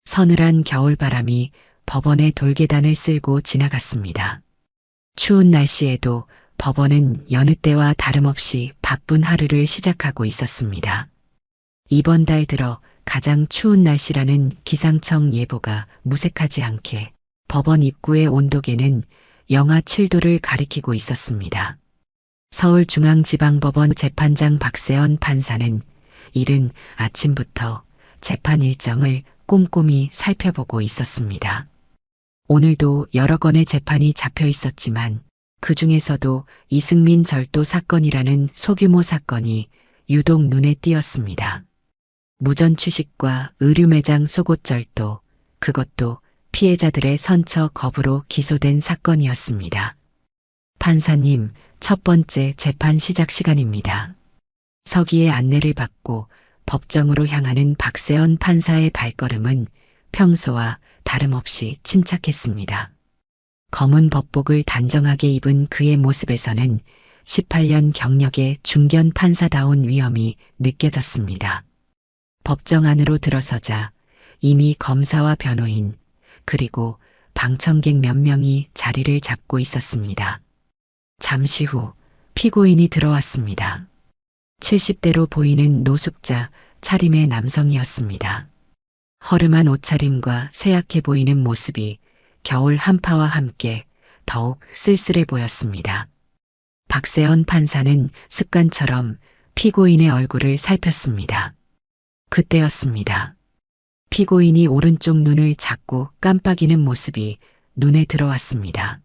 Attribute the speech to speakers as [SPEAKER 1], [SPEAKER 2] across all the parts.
[SPEAKER 1] 서늘한 겨울바람이 법원의 돌계단을 쓸고 지나갔습니다. 추운 날씨에도 법원은 여느 때와 다름없이 바쁜 하루를 시작하고 있었습니다. 이번 달 들어 가장 추운 날씨라는 기상청 예보가 무색하지 않게 법원 입구의 온도계는 영하 7도를 가리키고 있었습니다. 서울중앙지방법원 재판장 박세연 판사는 이른 아침부터 재판 일정을 꼼꼼히 살펴보고 있었습니다. 오늘도 여러 건의 재판이 잡혀 있었지만 그 중에서도 이승민 절도 사건이라는 소규모 사건이 유독 눈에 띄었습니다. 무전 취식과 의류 매장 속옷 절도, 그것도 피해자들의 선처 거부로 기소된 사건이었습니다. 판사님, 첫 번째 재판 시작 시간입니다. 서기의 안내를 받고 법정으로 향하는 박세연 판사의 발걸음은 평소와 다름없이 침착했습니다. 검은 법복을 단정하게 입은 그의 모습에서는 18년 경력의 중견 판사다운 위엄이 느껴졌습니다. 법정 안으로 들어서자 이미 검사와 변호인 그리고 방청객 몇 명이 자리를 잡고 있었습니다. 잠시 후 피고인이 들어왔습니다. 70대로 보이는 노숙자 차림의 남성이었습니다. 허름한 옷차림과 쇠약해 보이는 모습이 겨울 한파와 함께 더욱 쓸쓸해 보였습니다. 박세연 판사는 습관처럼 피고인의 얼굴을 살폈습니다. 그때였습니다. 피고인이 오른쪽 눈을 자꾸 깜빡이는 모습이 눈에 들어왔습니다.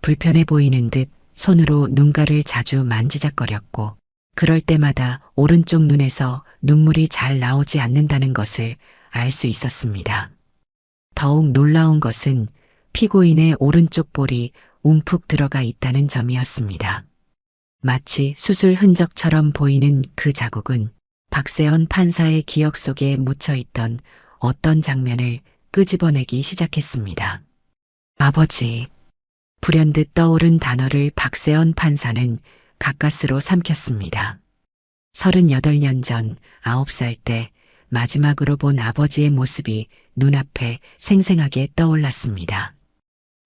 [SPEAKER 1] 불편해 보이는 듯 손으로 눈가를 자주 만지작거렸고 그럴 때마다 오른쪽 눈에서 눈물이 잘 나오지 않는다는 것을 알 수 있었습니다. 더욱 놀라운 것은 피고인의 오른쪽 볼이 움푹 들어가 있다는 점이었습니다. 마치 수술 흔적처럼 보이는 그 자국은 박세연 판사의 기억 속에 묻혀있던 어떤 장면을 끄집어내기 시작했습니다. 아버지. 불현듯 떠오른 단어를 박세연 판사는 가까스로 삼켰습니다. 38년 전 9살 때 마지막으로 본 아버지의 모습이 눈앞에 생생하게 떠올랐습니다.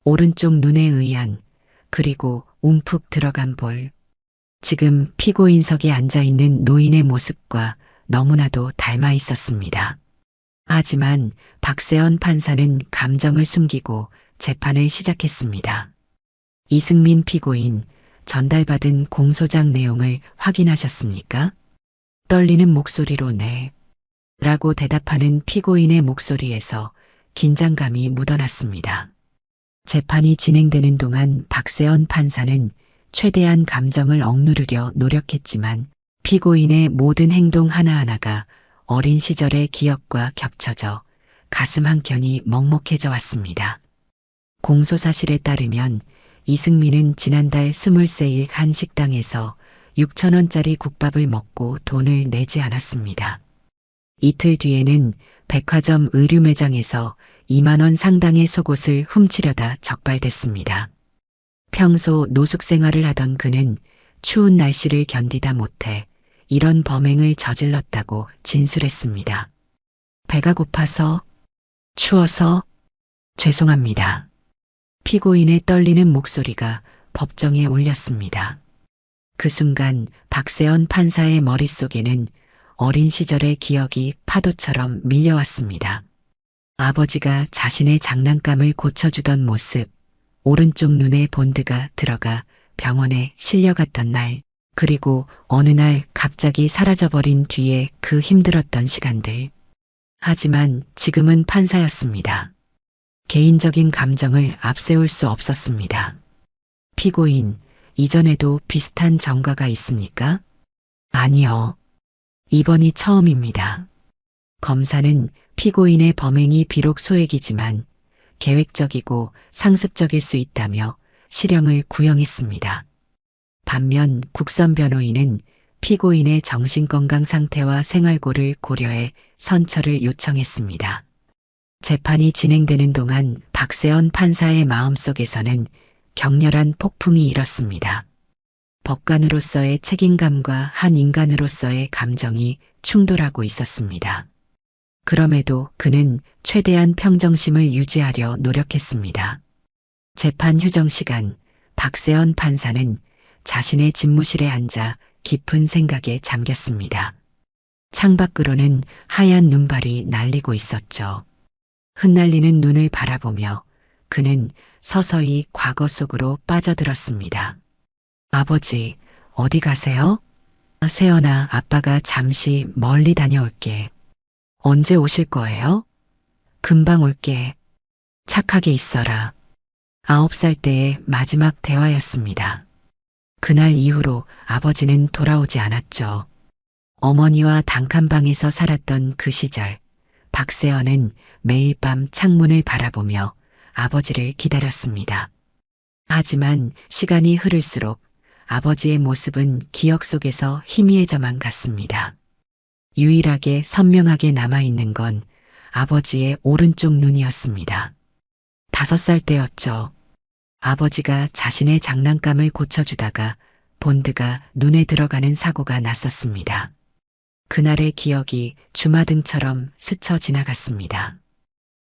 [SPEAKER 1] 오른쪽 눈에 의한 그리고 움푹 들어간 볼. 지금 피고인석에 앉아있는 노인의 모습과 너무나도 닮아 있었습니다. 하지만 박세연 판사는 감정을 숨기고 재판을 시작했습니다. 이승민 피고인, 전달받은 공소장 내용을 확인하셨습니까? 떨리는 목소리로 네. 라고 대답하는 피고인의 목소리에서 긴장감이 묻어났습니다. 재판이 진행되는 동안 박세연 판사는 최대한 감정을 억누르려 노력했지만 피고인의 모든 행동 하나하나가 어린 시절의 기억과 겹쳐져 가슴 한켠이 먹먹해져 왔습니다. 공소사실에 따르면 이승민은 지난달 23일 한 식당에서 6,000원짜리 국밥을 먹고 돈을 내지 않았습니다. 이틀 뒤에는 백화점 의류 매장에서 2만 원 상당의 속옷을 훔치려다 적발됐습니다. 평소 노숙 생활을 하던 그는 추운 날씨를 견디다 못해 이런 범행을 저질렀다고 진술했습니다. 배가 고파서, 추워서, 죄송합니다. 피고인의 떨리는 목소리가 법정에 울렸습니다. 그 순간 박세연 판사의 머릿속에는 어린 시절의 기억이 파도처럼 밀려왔습니다. 아버지가 자신의 장난감을 고쳐주던 모습, 오른쪽 눈에 본드가 들어가 병원에 실려갔던 날, 그리고 어느 날 갑자기 사라져버린 뒤에 그 힘들었던 시간들. 하지만 지금은 판사였습니다. 개인적인 감정을 앞세울 수 없었습니다. 피고인, 이전에도 비슷한 전과가 있습니까? 아니요. 이번이 처음입니다. 검사는 피고인의 범행이 비록 소액이지만 계획적이고 상습적일 수 있다며 실형을 구형했습니다. 반면 국선 변호인은 피고인의 정신건강 상태와 생활고를 고려해 선처를 요청했습니다. 재판이 진행되는 동안 박세연 판사의 마음속에서는 격렬한 폭풍이 일었습니다. 법관으로서의 책임감과 한 인간으로서의 감정이 충돌하고 있었습니다. 그럼에도 그는 최대한 평정심을 유지하려 노력했습니다. 재판 휴정 시간, 박세연 판사는 자신의 집무실에 앉아 깊은 생각에 잠겼습니다. 창밖으로는 하얀 눈발이 날리고 있었죠. 흩날리는 눈을 바라보며 그는 서서히 과거 속으로 빠져들었습니다. 아버지, 어디 가세요? 세연아, 아빠가 잠시 멀리 다녀올게. 언제 오실 거예요? 금방 올게. 착하게 있어라. 9살 때의 마지막 대화였습니다. 그날 이후로 아버지는 돌아오지 않았죠. 어머니와 단칸방에서 살았던 그 시절, 박세연은 매일 밤 창문을 바라보며 아버지를 기다렸습니다. 하지만 시간이 흐를수록 아버지의 모습은 기억 속에서 희미해져만 갔습니다. 유일하게 선명하게 남아있는 건 아버지의 오른쪽 눈이었습니다. 5살 때였죠. 아버지가 자신의 장난감을 고쳐주다가 본드가 눈에 들어가는 사고가 났었습니다. 그날의 기억이 주마등처럼 스쳐 지나갔습니다.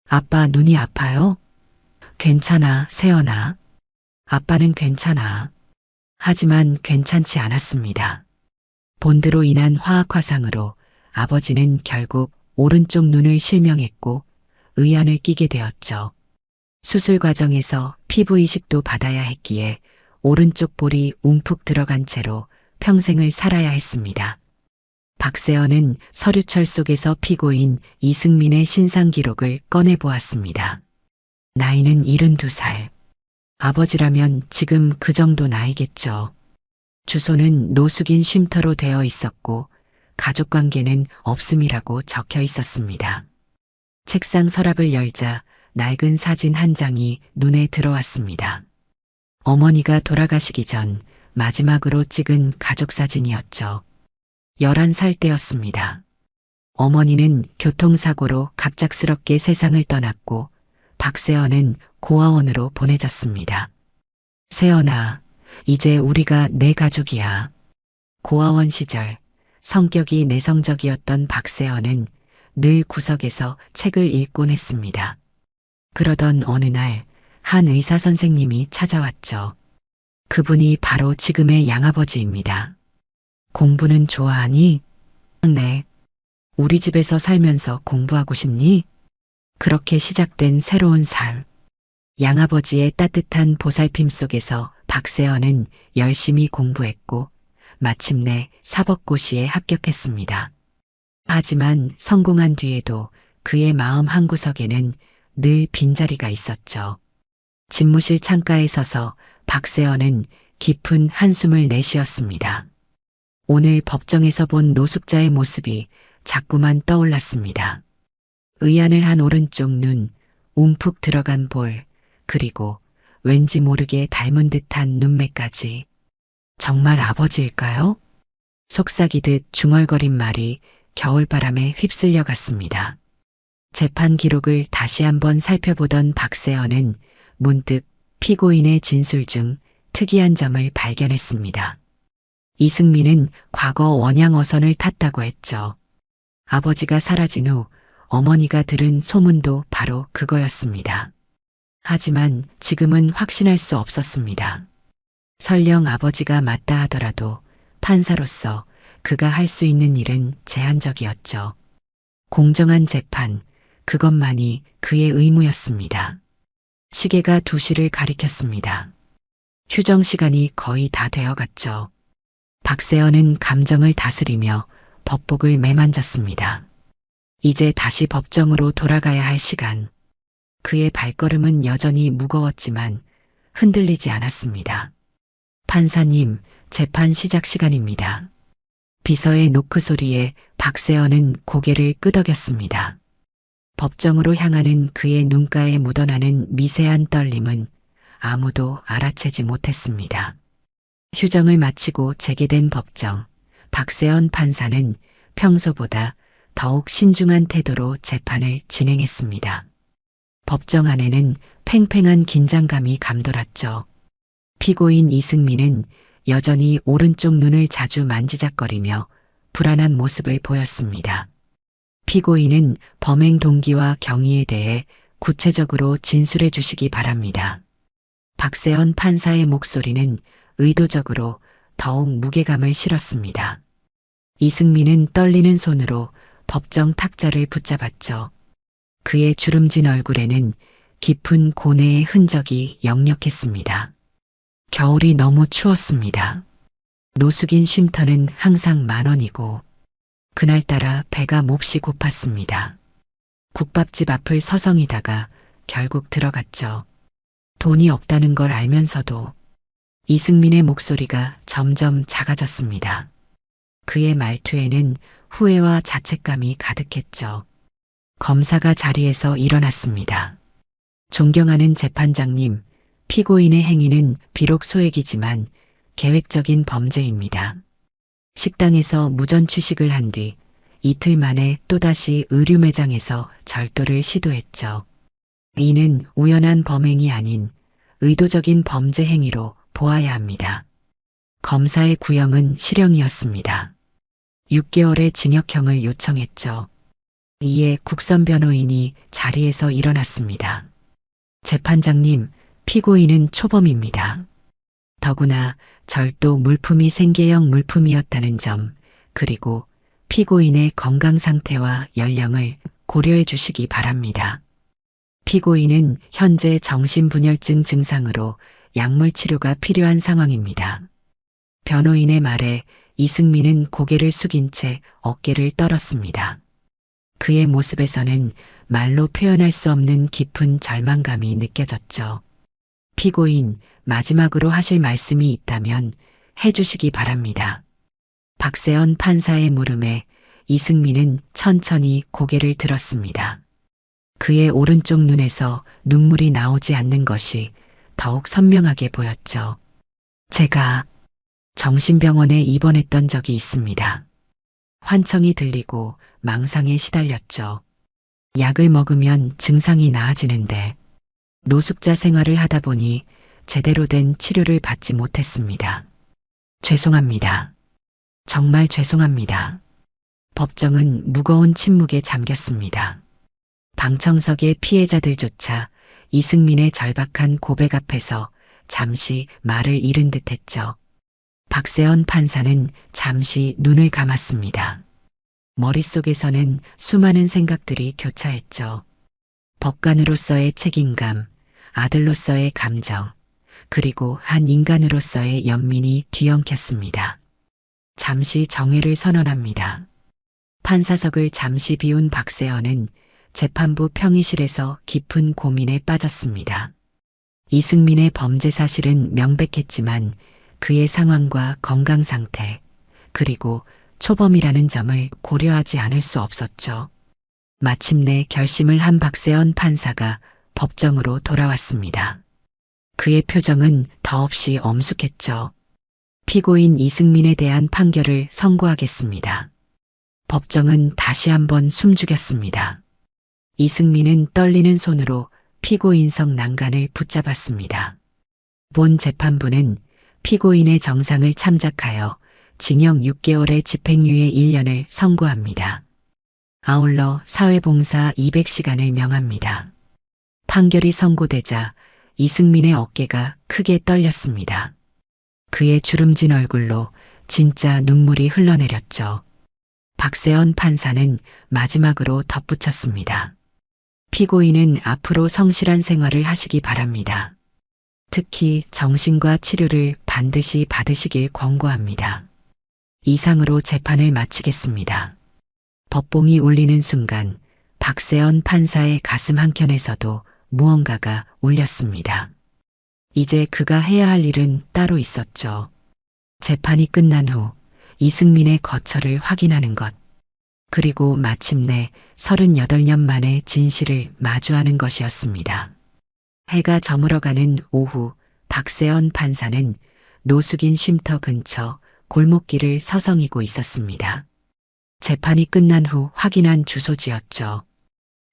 [SPEAKER 1] 아빠 눈이 아파요? 괜찮아, 세연아. 아빠는 괜찮아. 하지만 괜찮지 않았습니다. 본드로 인한 화학 화상으로 아버지는 결국 오른쪽 눈을 실명했고 의안을 끼게 되었죠. 수술 과정에서 피부 이식도 받아야 했기에 오른쪽 볼이 움푹 들어간 채로 평생을 살아야 했습니다. 박세연은 서류철 속에서 피고인 이승민의 신상 기록을 꺼내보았습니다. 나이는 72살. 아버지라면 지금 그 정도 나이겠죠. 주소는 노숙인 쉼터로 되어 있었고 가족관계는 없음이라고 적혀 있었습니다. 책상 서랍을 열자 낡은 사진 한 장이 눈에 들어왔습니다. 어머니가 돌아가시기 전 마지막으로 찍은 가족 사진이었죠. 11살 때였습니다. 어머니는 교통사고로 갑작스럽게 세상을 떠났고 박세연은 고아원으로 보내졌습니다. 세연아, 이제 우리가 내 가족이야. 고아원 시절 성격이 내성적이었던 박세연은 늘 구석에서 책을 읽곤 했습니다. 그러던 어느 날 한 의사 선생님이 찾아왔죠. 그분이 바로 지금의 양아버지입니다. 공부는 좋아하니? 네. 우리 집에서 살면서 공부하고 싶니? 그렇게 시작된 새로운 삶. 양아버지의 따뜻한 보살핌 속에서 박세연은 열심히 공부했고 마침내 사법고시에 합격했습니다. 하지만 성공한 뒤에도 그의 마음 한구석에는 늘 빈자리가 있었죠. 집무실 창가에 서서 박세연은 깊은 한숨을 내쉬었습니다. 오늘 법정에서 본 노숙자의 모습이 자꾸만 떠올랐습니다. 의안을 한 오른쪽 눈, 움푹 들어간 볼, 그리고 왠지 모르게 닮은 듯한 눈매까지. 정말 아버지일까요? 속삭이듯 중얼거린 말이 겨울바람에 휩쓸려 갔습니다. 재판 기록을 다시 한번 살펴보던 박세연은 문득 피고인의 진술 중 특이한 점을 발견했습니다. 이승민은 과거 원양어선을 탔다고 했죠. 아버지가 사라진 후 어머니가 들은 소문도 바로 그거였습니다. 하지만 지금은 확신할 수 없었습니다. 설령 아버지가 맞다 하더라도 판사로서 그가 할 수 있는 일은 제한적이었죠. 공정한 재판, 그것만이 그의 의무였습니다. 시계가 2시를 가리켰습니다. 휴정 시간이 거의 다 되어갔죠. 박세연은 감정을 다스리며 법복을 매만졌습니다. 이제 다시 법정으로 돌아가야 할 시간. 그의 발걸음은 여전히 무거웠지만 흔들리지 않았습니다. 판사님, 재판 시작 시간입니다. 비서의 노크 소리에 박세연은 고개를 끄덕였습니다. 법정으로 향하는 그의 눈가에 묻어나는 미세한 떨림은 아무도 알아채지 못했습니다. 휴정을 마치고 재개된 법정, 박세연 판사는 평소보다 더욱 신중한 태도로 재판을 진행했습니다. 법정 안에는 팽팽한 긴장감이 감돌았죠. 피고인 이승민은 여전히 오른쪽 눈을 자주 만지작거리며 불안한 모습을 보였습니다. 피고인은 범행 동기와 경위에 대해 구체적으로 진술해 주시기 바랍니다. 박세현 판사의 목소리는 의도적으로 더욱 무게감을 실었습니다. 이승민은 떨리는 손으로 법정 탁자를 붙잡았죠. 그의 주름진 얼굴에는 깊은 고뇌의 흔적이 역력했습니다. 겨울이 너무 추웠습니다. 노숙인 쉼터는 항상 10,000원이고 그날따라 배가 몹시 고팠습니다. 국밥집 앞을 서성이다가 결국 들어갔죠. 돈이 없다는 걸 알면서도. 이승민의 목소리가 점점 작아졌습니다. 그의 말투에는 후회와 자책감이 가득했죠. 검사가 자리에서 일어났습니다. 존경하는 재판장님, 피고인의 행위는 비록 소액이지만 계획적인 범죄입니다. 식당에서 무전 취식을 한 뒤 이틀 만에 또다시 의류 매장에서 절도를 시도했죠. 이는 우연한 범행이 아닌 의도적인 범죄 행위로 보아야 합니다. 검사의 구형은 실형이었습니다. 6개월의 징역형을 요청했죠. 이에 국선 변호인이 자리에서 일어났습니다. 재판장님, 피고인은 초범입니다. 더구나 절도 물품이 생계형 물품이었다는 점, 그리고 피고인의 건강 상태와 연령을 고려해 주시기 바랍니다. 피고인은 현재 정신분열증 증상으로 약물 치료가 필요한 상황입니다. 변호인의 말에 이승민은 고개를 숙인 채 어깨를 떨었습니다. 그의 모습에서는 말로 표현할 수 없는 깊은 절망감이 느껴졌죠. 피고인, 마지막으로 하실 말씀이 있다면 해주시기 바랍니다. 박세현 판사의 물음에 이승민은 천천히 고개를 들었습니다. 그의 오른쪽 눈에서 눈물이 나오지 않는 것이 더욱 선명하게 보였죠. 제가 정신병원에 입원했던 적이 있습니다. 환청이 들리고 망상에 시달렸죠. 약을 먹으면 증상이 나아지는데 노숙자 생활을 하다 보니 제대로 된 치료를 받지 못했습니다. 죄송합니다. 정말 죄송합니다. 법정은 무거운 침묵에 잠겼습니다. 방청석의 피해자들조차 이승민의 절박한 고백 앞에서 잠시 말을 잃은 듯했죠. 박세현 판사는 잠시 눈을 감았습니다. 머릿속에서는 수많은 생각들이 교차했죠. 법관으로서의 책임감, 아들로서의 감정, 그리고 한 인간으로서의 연민이 뒤엉켰습니다. 잠시 정회를 선언합니다. 판사석을 잠시 비운 박세현은 재판부 평의실에서 깊은 고민에 빠졌습니다. 이승민의 범죄 사실은 명백했지만 그의 상황과 건강 상태, 그리고 초범이라는 점을 고려하지 않을 수 없었죠. 마침내 결심을 한 박세현 판사가 법정으로 돌아왔습니다. 그의 표정은 더없이 엄숙했죠. 피고인 이승민에 대한 판결을 선고하겠습니다. 법정은 다시 한번 숨죽였습니다. 이승민은 떨리는 손으로 피고인석 난간을 붙잡았습니다. 본 재판부는 피고인의 정상을 참작하여 징역 6개월의 집행유예 1년을 선고합니다. 아울러 사회봉사 200시간을 명합니다. 판결이 선고되자 이승민의 어깨가 크게 떨렸습니다. 그의 주름진 얼굴로 진짜 눈물이 흘러내렸죠. 박세현 판사는 마지막으로 덧붙였습니다. 피고인은 앞으로 성실한 생활을 하시기 바랍니다. 특히 정신과 치료를 반드시 받으시길 권고합니다. 이상으로 재판을 마치겠습니다. 법봉이 울리는 순간 박세현 판사의 가슴 한켠에서도 무언가가 울렸습니다. 이제 그가 해야 할 일은 따로 있었죠. 재판이 끝난 후 이승민의 거처를 확인하는 것. 그리고 마침내 38년 만에 진실을 마주하는 것이었습니다. 해가 저물어가는 오후 박세현 판사는 노숙인 쉼터 근처 골목길을 서성이고 있었습니다. 재판이 끝난 후 확인한 주소지였죠.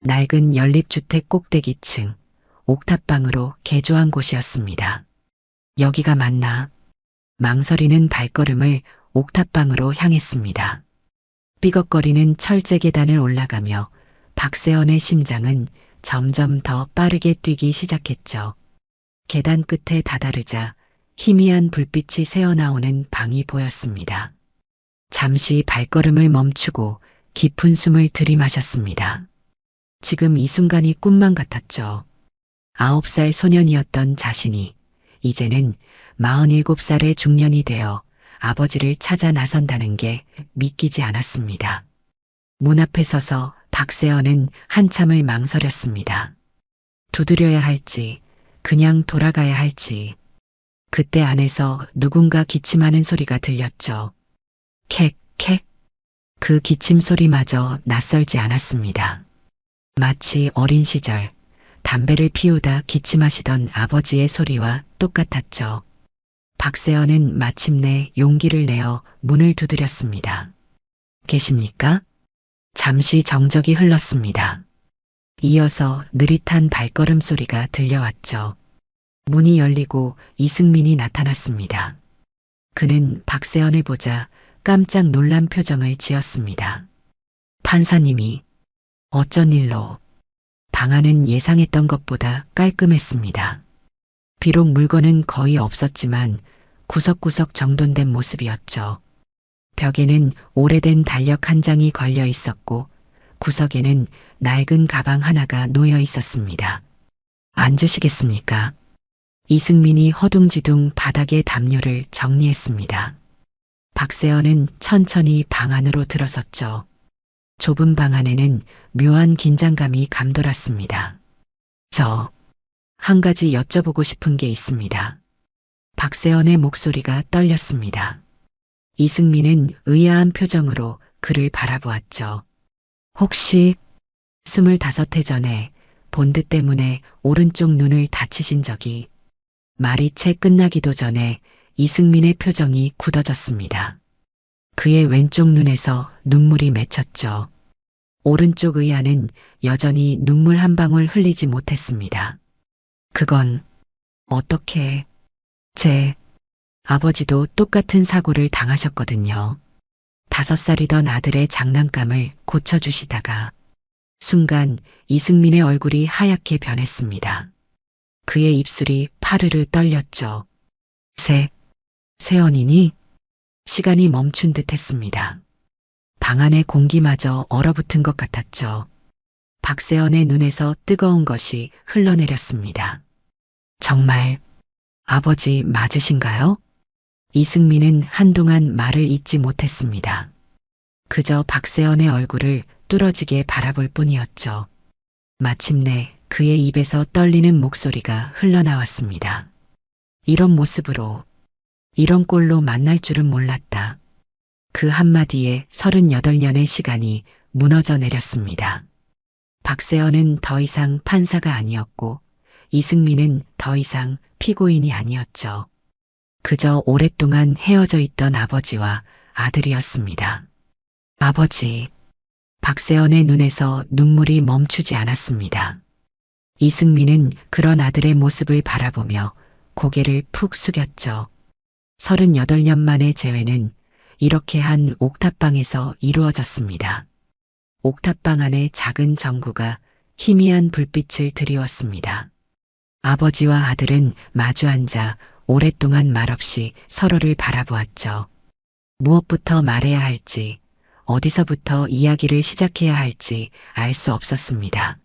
[SPEAKER 1] 낡은 연립주택 꼭대기층 옥탑방으로 개조한 곳이었습니다. 여기가 맞나? 망설이는 발걸음을 옥탑방으로 향했습니다. 삐걱거리는 철제 계단을 올라가며 박세원의 심장은 점점 더 빠르게 뛰기 시작했죠. 계단 끝에 다다르자 희미한 불빛이 새어나오는 방이 보였습니다. 잠시 발걸음을 멈추고 깊은 숨을 들이마셨습니다. 지금 이 순간이 꿈만 같았죠. 9살 소년이었던 자신이 이제는 47살의 중년이 되어 아버지를 찾아 나선다는 게 믿기지 않았습니다. 문 앞에 서서 박세연은 한참을 망설였습니다. 두드려야 할지, 그냥 돌아가야 할지. 그때 안에서 누군가 기침하는 소리가 들렸죠. 캑, 캑. 그 기침 소리마저 낯설지 않았습니다. 마치 어린 시절 담배를 피우다 기침하시던 아버지의 소리와 똑같았죠. 박세연은 마침내 용기를 내어 문을 두드렸습니다. 계십니까? 잠시 정적이 흘렀습니다. 이어서 느릿한 발걸음 소리가 들려왔죠. 문이 열리고 이승민이 나타났습니다. 그는 박세연을 보자 깜짝 놀란 표정을 지었습니다. 판사님이 어쩐 일로? 방 안은 예상했던 것보다 깔끔했습니다. 비록 물건은 거의 없었지만 구석구석 정돈된 모습이었죠. 벽에는 오래된 달력 한 장이 걸려 있었고 구석에는 낡은 가방 하나가 놓여 있었습니다. 앉으시겠습니까? 이승민이 허둥지둥 바닥의 담요를 정리했습니다. 박세연은 천천히 방 안으로 들어섰죠. 좁은 방 안에는 묘한 긴장감이 감돌았습니다. 한 가지 여쭤보고 싶은 게 있습니다. 박세연의 목소리가 떨렸습니다. 이승민은 의아한 표정으로 그를 바라보았죠. 혹시 25해 전에 본드 때문에 오른쪽 눈을 다치신 적이? 말이 채 끝나기도 전에 이승민의 표정이 굳어졌습니다. 그의 왼쪽 눈에서 눈물이 맺혔죠. 오른쪽 의아는 여전히 눈물 한 방울 흘리지 못했습니다. 그건 어떻게? 제 아버지도 똑같은 사고를 당하셨거든요. 5살이던 아들의 장난감을 고쳐주시다가 순간 이승민의 얼굴이 하얗게 변했습니다. 그의 입술이 파르르 떨렸죠. 세연이니? 시간이 멈춘 듯 했습니다. 방 안의 공기마저 얼어붙은 것 같았죠. 박세연의 눈에서 뜨거운 것이 흘러내렸습니다. 정말 아버지 맞으신가요? 이승민은 한동안 말을 잇지 못했습니다. 그저 박세연의 얼굴을 뚫어지게 바라볼 뿐이었죠. 마침내 그의 입에서 떨리는 목소리가 흘러나왔습니다. 이런 모습으로, 이런 꼴로 만날 줄은 몰랐다. 그 한마디에 38년의 시간이 무너져 내렸습니다. 박세연은 더 이상 판사가 아니었고 이승민은 더 이상 피고인이 아니었죠. 그저 오랫동안 헤어져 있던 아버지와 아들이었습니다. 아버지. 박세연의 눈에서 눈물이 멈추지 않았습니다. 이승민은 그런 아들의 모습을 바라보며 고개를 푹 숙였죠. 38년 만의 재회는 이렇게 한 옥탑방에서 이루어졌습니다. 옥탑방 안에 작은 전구가 희미한 불빛을 드리웠습니다. 아버지와 아들은 마주 앉아 오랫동안 말없이 서로를 바라보았죠. 무엇부터 말해야 할지, 어디서부터 이야기를 시작해야 할지 알 수 없었습니다.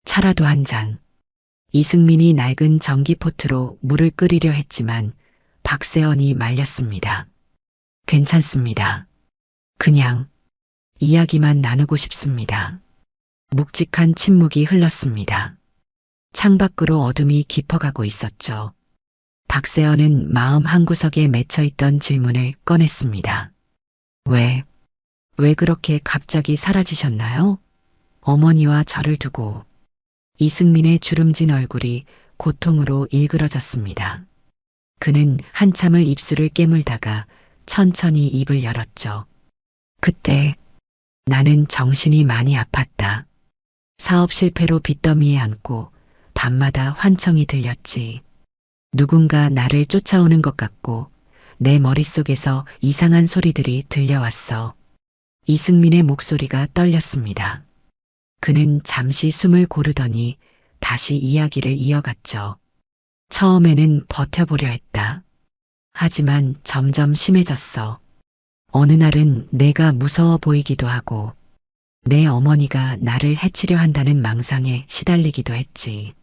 [SPEAKER 1] 차라도 한 잔. 이승민이 낡은 전기포트로 물을 끓이려 했지만 박세연이 말렸습니다. 괜찮습니다. 그냥 이야기만 나누고 싶습니다. 묵직한 침묵이 흘렀습니다. 창밖으로 어둠이 깊어가고 있었죠. 박세연은 마음 한구석에 맺혀있던 질문을 꺼냈습니다. 왜 그렇게 갑자기 사라지셨나요? 어머니와 저를 두고. 이승민의 주름진 얼굴이 고통으로 일그러졌습니다. 그는 한참을 입술을 깨물다가 천천히 입을 열었죠. 그때 나는 정신이 많이 아팠다. 사업 실패로 빚더미에 앉고 밤마다 환청이 들렸지. 누군가 나를 쫓아오는 것 같고 내 머릿속에서 이상한 소리들이 들려왔어. 이승민의 목소리가 떨렸습니다. 그는 잠시 숨을 고르더니 다시 이야기를 이어갔죠. 처음에는 버텨보려 했다. 하지만 점점 심해졌어. 어느 날은 내가 무서워 보이기도 하고 내 어머니가 나를 해치려 한다는 망상에 시달리기도 했지.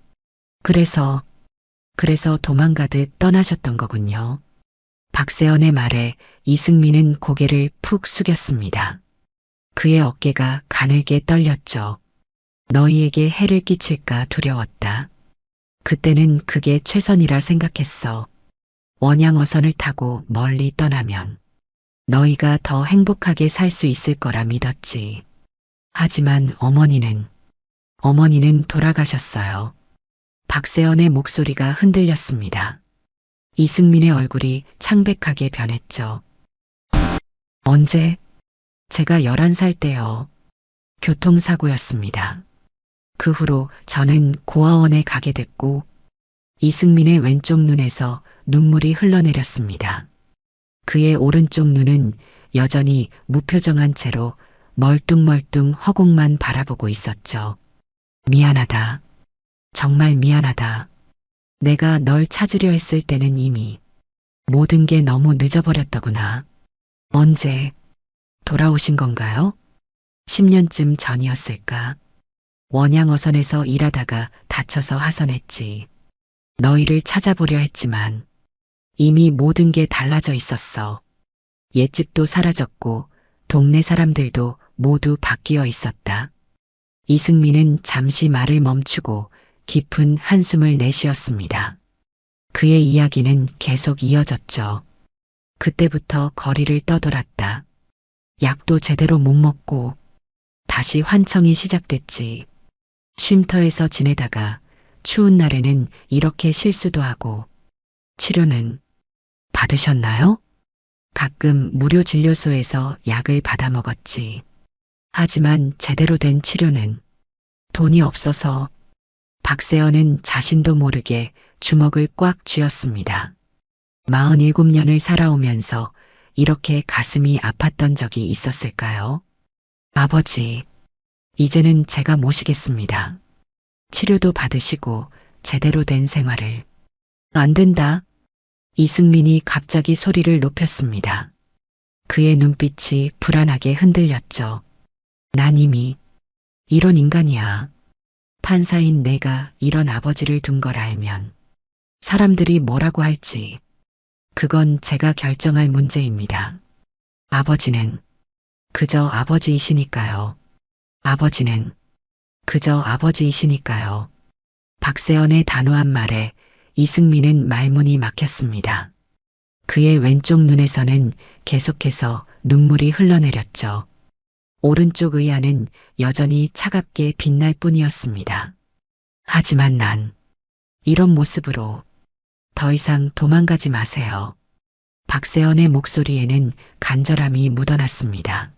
[SPEAKER 1] 그래서 도망가듯 떠나셨던 거군요. 박세연의 말에 이승민은 고개를 푹 숙였습니다. 그의 어깨가 가늘게 떨렸죠. 너희에게 해를 끼칠까 두려웠다. 그때는 그게 최선이라 생각했어. 원양어선을 타고 멀리 떠나면 너희가 더 행복하게 살 수 있을 거라 믿었지. 하지만 어머니는 돌아가셨어요. 박세연의 목소리가 흔들렸습니다. 이승민의 얼굴이 창백하게 변했죠. 언제? 제가 11살 때요. 교통사고였습니다. 그 후로 저는 고아원에 가게 됐고 이승민의 왼쪽 눈에서 눈물이 흘러내렸습니다. 그의 오른쪽 눈은 여전히 무표정한 채로 멀뚱멀뚱 허공만 바라보고 있었죠. 미안하다. 정말 미안하다. 내가 널 찾으려 했을 때는 이미 모든 게 너무 늦어버렸더구나. 언제 돌아오신 건가요? 10년쯤 전이었을까? 원양어선에서 일하다가 다쳐서 하선했지. 너희를 찾아보려 했지만 이미 모든 게 달라져 있었어. 옛집도 사라졌고 동네 사람들도 모두 바뀌어 있었다. 이승민은 잠시 말을 멈추고 깊은 한숨을 내쉬었습니다. 그의 이야기는 계속 이어졌죠. 그때부터 거리를 떠돌았다. 약도 제대로 못 먹고 다시 환청이 시작됐지. 쉼터에서 지내다가 추운 날에는 이렇게 실수도 하고. 치료는 받으셨나요? 가끔 무료 진료소에서 약을 받아 먹었지. 하지만 제대로 된 치료는 돈이 없어서. 박세연은 자신도 모르게 주먹을 꽉 쥐었습니다. 47년을 살아오면서 이렇게 가슴이 아팠던 적이 있었을까요? 아버지, 이제는 제가 모시겠습니다. 치료도 받으시고 제대로 된 생활을. 안 된다. 이승민이 갑자기 소리를 높였습니다. 그의 눈빛이 불안하게 흔들렸죠. 난 이미 이런 인간이야. 판사인 내가 이런 아버지를 둔 걸 알면 사람들이 뭐라고 할지 그건 제가 결정할 문제입니다. 아버지는 그저 아버지이시니까요. 아버지는 그저 아버지이시니까요. 박세연의 단호한 말에 이승민은 말문이 막혔습니다. 그의 왼쪽 눈에서는 계속해서 눈물이 흘러내렸죠. 오른쪽 의안은 여전히 차갑게 빛날 뿐이었습니다. 하지만 난 이런 모습으로 더 이상 도망가지 마세요. 박세연의 목소리에는 간절함이 묻어났습니다.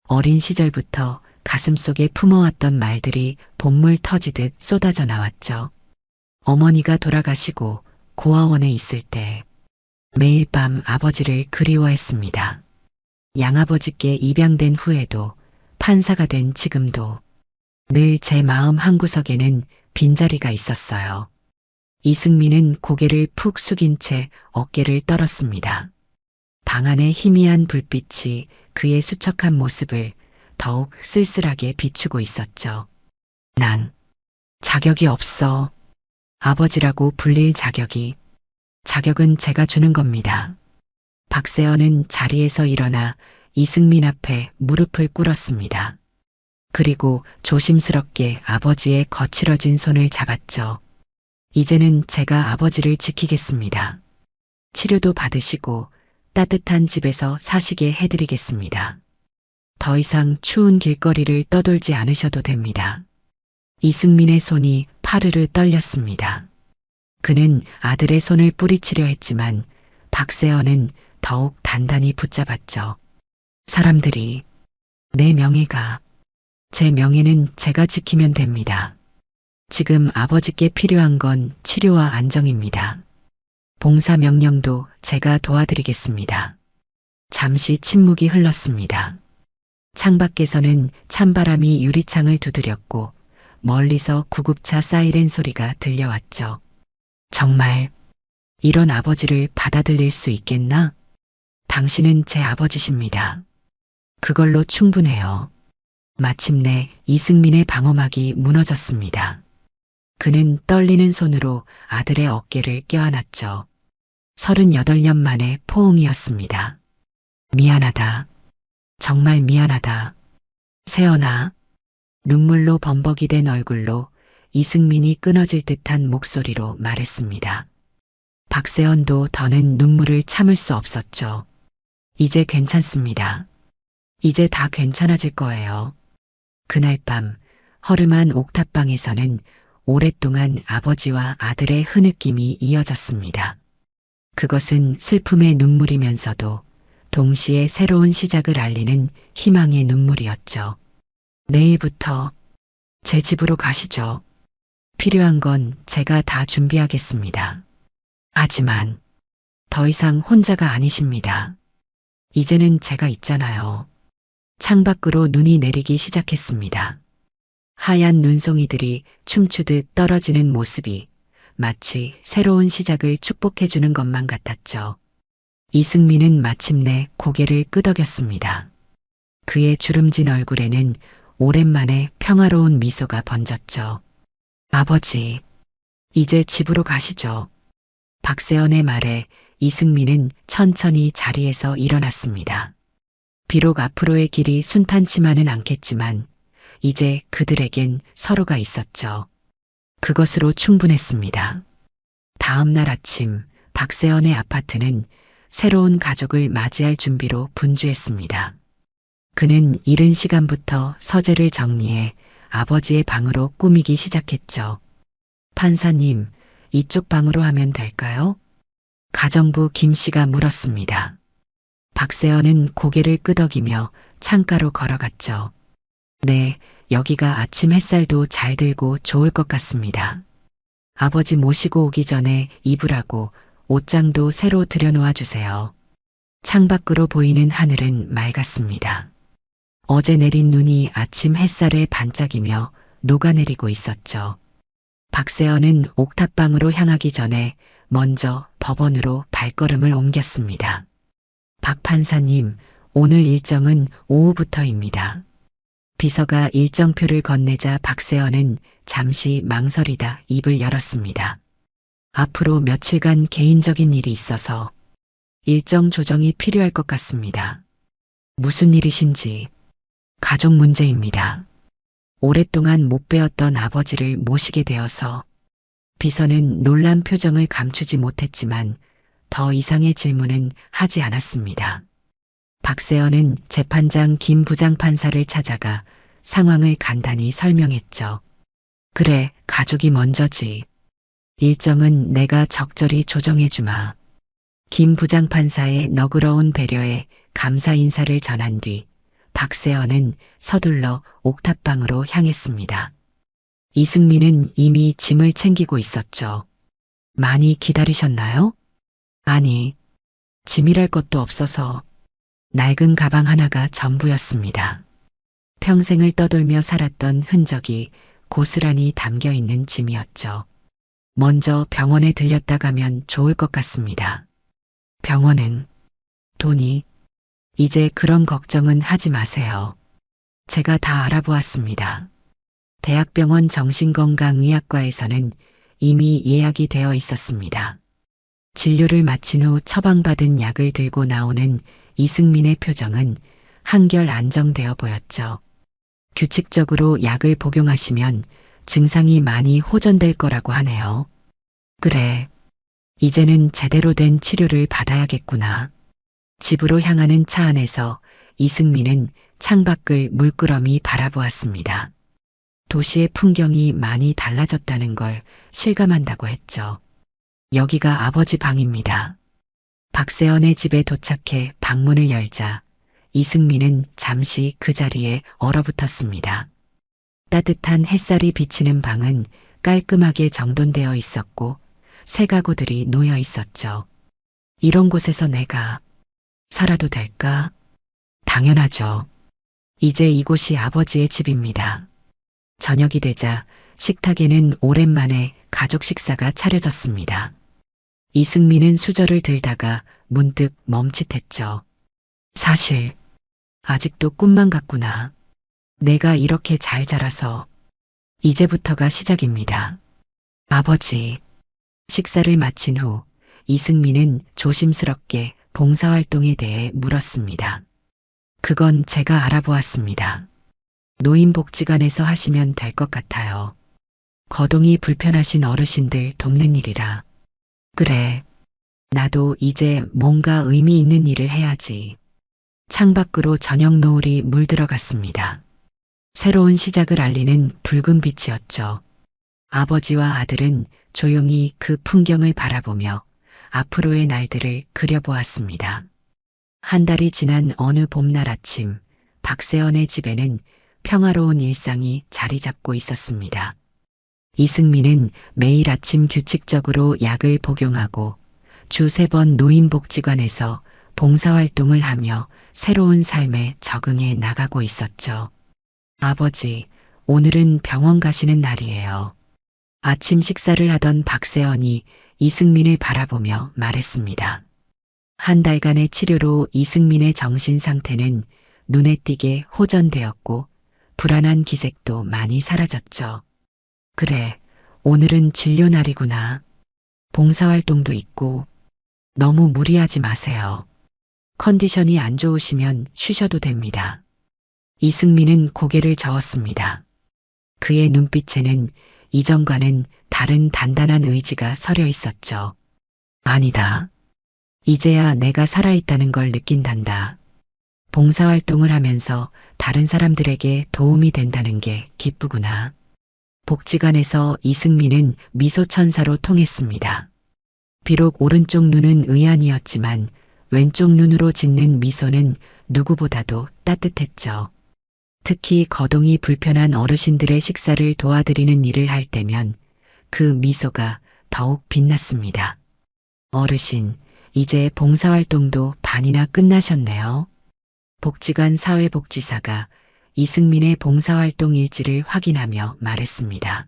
[SPEAKER 1] 어린 시절부터 가슴속에 품어왔던 말들이 봇물 터지듯 쏟아져 나왔죠. 어머니가 돌아가시고 고아원에 있을 때 매일 밤 아버지를 그리워했습니다. 양아버지께 입양된 후에도 판사가 된 지금도 늘 제 마음 한구석에는 빈자리가 있었어요. 이승민은 고개를 푹 숙인 채 어깨를 떨었습니다. 방 안의 희미한 불빛이 그의 수척한 모습을 더욱 쓸쓸하게 비추고 있었죠. 난 자격이 없어. 아버지라고 불릴 자격은 제가 주는 겁니다. 박세연은 자리에서 일어나 이승민 앞에 무릎을 꿇었습니다. 그리고 조심스럽게 아버지의 거칠어진 손을 잡았죠. 이제는 제가 아버지를 지키겠습니다. 치료도 받으시고 따뜻한 집에서 사시게 해드리겠습니다. 더 이상 추운 길거리를 떠돌지 않으셔도 됩니다. 이승민의 손이 파르르 떨렸습니다. 그는 아들의 손을 뿌리치려 했지만 박세연은 더욱 단단히 붙잡았죠. 사람들이 제 명예는 제가 지키면 됩니다. 지금 아버지께 필요한 건 치료와 안정입니다. 봉사 명령도 제가 도와드리겠습니다. 잠시 침묵이 흘렀습니다. 창밖에서는 찬바람이 유리창을 두드렸고 멀리서 구급차 사이렌 소리가 들려왔죠. 정말 이런 아버지를 받아들일 수 있겠나? 당신은 제 아버지십니다. 그걸로 충분해요. 마침내 이승민의 방어막이 무너졌습니다. 그는 떨리는 손으로 아들의 어깨를 껴안았죠. 38년 만에 포옹이었습니다. 미안하다. 정말 미안하다. 세연아. 눈물로 범벅이 된 얼굴로 이승민이 끊어질 듯한 목소리로 말했습니다. 박세연도 더는 눈물을 참을 수 없었죠. 이제 괜찮습니다. 이제 다 괜찮아질 거예요. 그날 밤 허름한 옥탑방에서는 오랫동안 아버지와 아들의 흐느낌이 이어졌습니다. 그것은 슬픔의 눈물이면서도 동시에 새로운 시작을 알리는 희망의 눈물이었죠. 내일부터 제 집으로 가시죠. 필요한 건 제가 다 준비하겠습니다. 하지만 더 이상 혼자가 아니십니다. 이제는 제가 있잖아요. 창밖으로 눈이 내리기 시작했습니다. 하얀 눈송이들이 춤추듯 떨어지는 모습이 마치 새로운 시작을 축복해주는 것만 같았죠. 이승민은 마침내 고개를 끄덕였습니다. 그의 주름진 얼굴에는 오랜만에 평화로운 미소가 번졌죠. 아버지, 이제 집으로 가시죠. 박세연의 말에 이승민은 천천히 자리에서 일어났습니다. 비록 앞으로의 길이 순탄치만은 않겠지만 이제 그들에겐 서로가 있었죠. 그것으로 충분했습니다. 다음 날 아침 박세연의 아파트는 새로운 가족을 맞이할 준비로 분주했습니다. 그는 이른 시간부터 서재를 정리해 아버지의 방으로 꾸미기 시작했죠. 판사님, 이쪽 방으로 하면 될까요? 가정부 김 씨가 물었습니다. 박세연은 고개를 끄덕이며 창가로 걸어갔죠. 네, 여기가 아침 햇살도 잘 들고 좋을 것 같습니다. 아버지 모시고 오기 전에 이불하고 옷장도 새로 들여놓아 주세요. 창밖으로 보이는 하늘은 맑았습니다. 어제 내린 눈이 아침 햇살에 반짝이며 녹아내리고 있었죠. 박세연은 옥탑방으로 향하기 전에 먼저 법원으로 발걸음을 옮겼습니다. 박 판사님, 오늘 일정은 오후부터입니다. 비서가 일정표를 건네자 박세연은 잠시 망설이다 입을 열었습니다. 앞으로 며칠간 개인적인 일이 있어서 일정 조정이 필요할 것 같습니다. 무슨 일이신지. 가족 문제입니다. 오랫동안 못 뵈었던 아버지를 모시게 되어서. 비서는 놀란 표정을 감추지 못했지만 더 이상의 질문은 하지 않았습니다. 박세연은 재판장 김 부장판사를 찾아가 상황을 간단히 설명했죠. 그래, 가족이 먼저지. 일정은 내가 적절히 조정해주마. 김 부장판사의 너그러운 배려에 감사 인사를 전한 뒤 박세연은 서둘러 옥탑방으로 향했습니다. 이승민은 이미 짐을 챙기고 있었죠. 많이 기다리셨나요? 아니, 짐이랄 것도 없어서 낡은 가방 하나가 전부였습니다. 평생을 떠돌며 살았던 흔적이 고스란히 담겨 있는 짐이었죠. 먼저 병원에 들렸다 가면 좋을 것 같습니다. 병원은? 돈이? 이제 그런 걱정은 하지 마세요. 제가 다 알아보았습니다. 대학병원 정신건강의학과에서는 이미 예약이 되어 있었습니다. 진료를 마친 후 처방받은 약을 들고 나오는 이승민의 표정은 한결 안정되어 보였죠. 규칙적으로 약을 복용하시면 증상이 많이 호전될 거라고 하네요. 그래, 이제는 제대로 된 치료를 받아야겠구나. 집으로 향하는 차 안에서 이승민은 창밖을 물끄러미 바라보았습니다. 도시의 풍경이 많이 달라졌다는 걸 실감한다고 했죠. 여기가 아버지 방입니다. 박세연의 집에 도착해 방문을 열자 이승민은 잠시 그 자리에 얼어붙었습니다. 따뜻한 햇살이 비치는 방은 깔끔하게 정돈되어 있었고 새 가구들이 놓여 있었죠. 이런 곳에서 내가 살아도 될까? 당연하죠. 이제 이곳이 아버지의 집입니다. 저녁이 되자 식탁에는 오랜만에 가족 식사가 차려졌습니다. 이승민은 수저를 들다가 문득 멈칫했죠. 사실 아직도 꿈만 같구나. 내가 이렇게 잘 자라서 이제부터가 시작입니다. 아버지. 식사를 마친 후 이승민은 조심스럽게 봉사활동에 대해 물었습니다. 그건 제가 알아보았습니다. 노인복지관에서 하시면 될 것 같아요. 거동이 불편하신 어르신들 돕는 일이라. 그래. 나도 이제 뭔가 의미 있는 일을 해야지. 창밖으로 저녁 노을이 물들어갔습니다. 새로운 시작을 알리는 붉은 빛이었죠. 아버지와 아들은 조용히 그 풍경을 바라보며 앞으로의 날들을 그려보았습니다. 한 달이 지난 어느 봄날 아침, 박세연의 집에는 평화로운 일상이 자리 잡고 있었습니다. 이승민은 매일 아침 규칙적으로 약을 복용하고 주 3번 노인복지관에서 봉사활동을 하며 새로운 삶에 적응해 나가고 있었죠. 아버지, 오늘은 병원 가시는 날이에요. 아침 식사를 하던 박세연이 이승민을 바라보며 말했습니다. 한 달간의 치료로 이승민의 정신 상태는 눈에 띄게 호전되었고 불안한 기색도 많이 사라졌죠. 그래, 오늘은 진료 날이구나. 봉사활동도 있고 너무 무리하지 마세요. 컨디션이 안 좋으시면 쉬셔도 됩니다. 이승민은 고개를 저었습니다. 그의 눈빛에는 이전과는 다른 단단한 의지가 서려 있었죠. 아니다. 이제야 내가 살아있다는 걸 느낀단다. 봉사활동을 하면서 다른 사람들에게 도움이 된다는 게 기쁘구나. 복지관에서 이승민은 미소천사로 통했습니다. 비록 오른쪽 눈은 의안이었지만 왼쪽 눈으로 짓는 미소는 누구보다도 따뜻했죠. 특히 거동이 불편한 어르신들의 식사를 도와드리는 일을 할 때면 그 미소가 더욱 빛났습니다. 어르신, 이제 봉사활동도 반이나 끝나셨네요. 복지관 사회복지사가 이승민의 봉사활동 일지를 확인하며 말했습니다.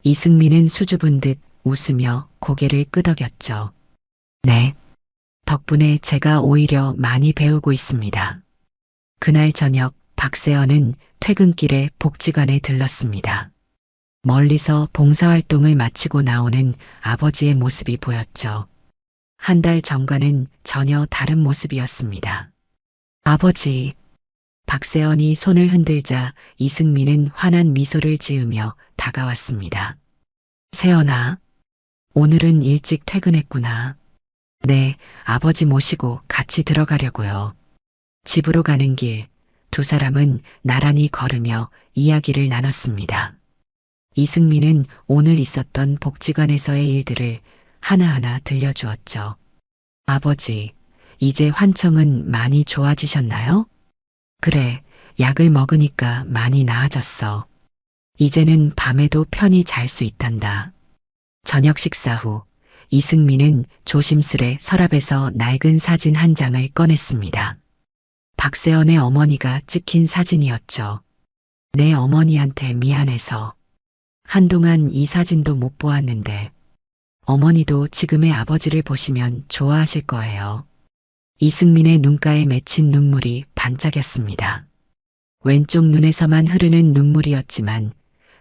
[SPEAKER 1] 이승민은 수줍은 듯 웃으며 고개를 끄덕였죠. 네. 덕분에 제가 오히려 많이 배우고 있습니다. 그날 저녁 박세연은 퇴근길에 복지관에 들렀습니다. 멀리서 봉사활동을 마치고 나오는 아버지의 모습이 보였죠. 한 달 전과는 전혀 다른 모습이었습니다. 아버지. 박세연이 손을 흔들자 이승민은 환한 미소를 지으며 다가왔습니다. 세연아, 오늘은 일찍 퇴근했구나. 네, 아버지 모시고 같이 들어가려고요. 집으로 가는 길, 두 사람은 나란히 걸으며 이야기를 나눴습니다. 이승민은 오늘 있었던 복지관에서의 일들을 하나하나 들려주었죠. 아버지, 이제 환청은 많이 좋아지셨나요? 그래, 약을 먹으니까 많이 나아졌어. 이제는 밤에도 편히 잘 수 있단다. 저녁 식사 후 이승민은 조심스레 서랍에서 낡은 사진 한 장을 꺼냈습니다. 박세연의 어머니가 찍힌 사진이었죠. 내 어머니한테 미안해서 한동안 이 사진도 못 보았는데 어머니도 지금의 아버지를 보시면 좋아하실 거예요. 이승민의 눈가에 맺힌 눈물이 반짝였습니다. 왼쪽 눈에서만 흐르는 눈물이었지만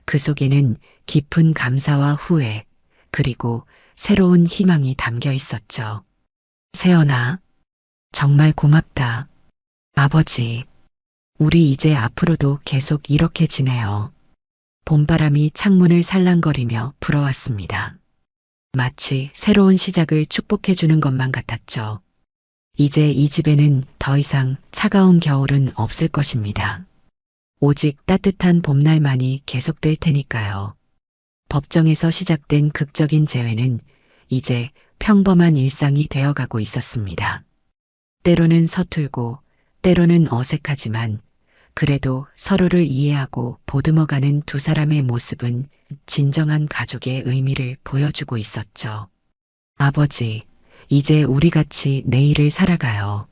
[SPEAKER 1] 그 속에는 깊은 감사와 후회, 그리고 새로운 희망이 담겨 있었죠. 세연아, 정말 고맙다. 아버지, 우리 이제 앞으로도 계속 이렇게 지내요. 봄바람이 창문을 살랑거리며 불어왔습니다. 마치 새로운 시작을 축복해주는 것만 같았죠. 이제 이 집에는 더 이상 차가운 겨울은 없을 것입니다. 오직 따뜻한 봄날만이 계속될 테니까요. 법정에서 시작된 극적인 재회는 이제 평범한 일상이 되어가고 있었습니다. 때로는 서툴고 때로는 어색하지만 그래도 서로를 이해하고 보듬어가는 두 사람의 모습은 진정한 가족의 의미를 보여주고 있었죠. 아버지, 이제 우리 같이 내일을 살아가요.